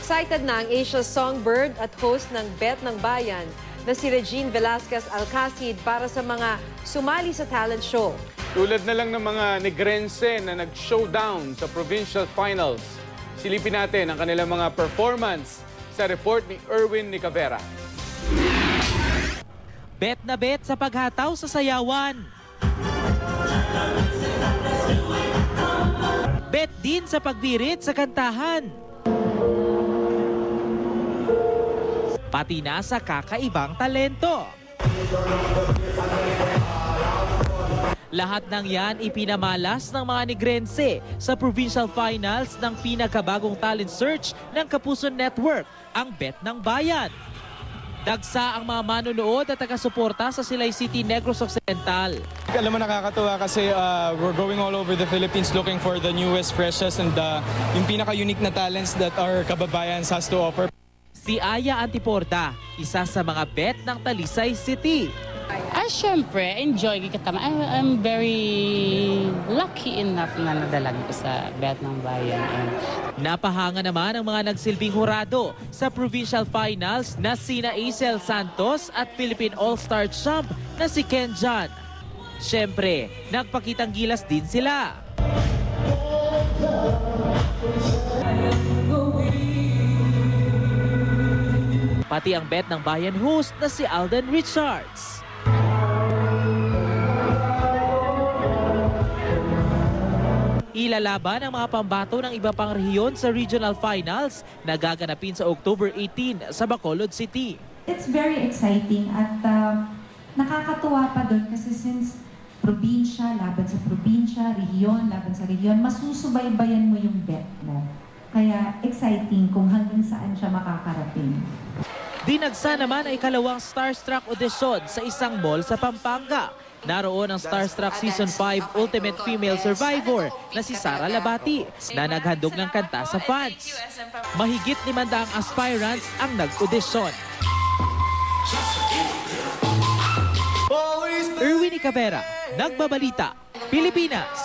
Excited na ang Asia Songbird at host ng Bet ng Bayan na si Regine Velasquez Alcacid para sa mga sumali sa talent show. Tulad na lang ng mga Negrense na nag-showdown sa provincial finals. Silipin natin ang kanilang mga performance sa report ni Erwin Nicavera. Bet na bet sa paghataw sa sayawan. Bet din sa pagbirit sa kantahan. Pati na sa kakaibang talento. Lahat ng yan ipinamalas ng mga Negrense sa provincial finals ng pinakabagong talent search ng Kapuso Network, ang Bet ng Bayan. Dagsa ang mga manonood at taga-suporta sa Silay City, Negros Occidental. Alam mo, nakakatuwa kasi we're going all over the Philippines looking for the newest, freshest, and yung pinaka-unique na talents that our kababayans has to offer. Si Aya Antiporda, isa sa mga bet ng Talisay City. Siyempre, enjoy kita. I'm very lucky enough na nadalag ko sa Bet ng Bayan. Napahanga naman ang mga nagsilbing hurado sa provincial finals na sina Acel Santos at Philippine All-Star champ na si Ken John. Siyempre, nagpakitang gilas din sila. Pati ang Bet ng Bayan host na si Alden Richards. Ilalaban ang mga pambato ng iba pang rehiyon sa regional finals na gaganapin sa October 18 sa Bacolod City. It's very exciting at nakakatuwa pa doon kasi since probinsya, laban sa probinsya, rehiyon, laban sa rehiyon, masusubaybayan mo yung bet mo. Kaya exciting kung hanggang saan siya makakarating. Dinagsa naman ay ikalawang Starstruck audition sa isang mall sa Pampanga. Naroon ang Starstruck Season 5 Ultimate Female Survivor na si Sara Labati na naghandog ng kanta sa fans. Mahigit 500 aspirants ang nag-audition. Erwin Nicavera, Nagbabalita, Pilipinas.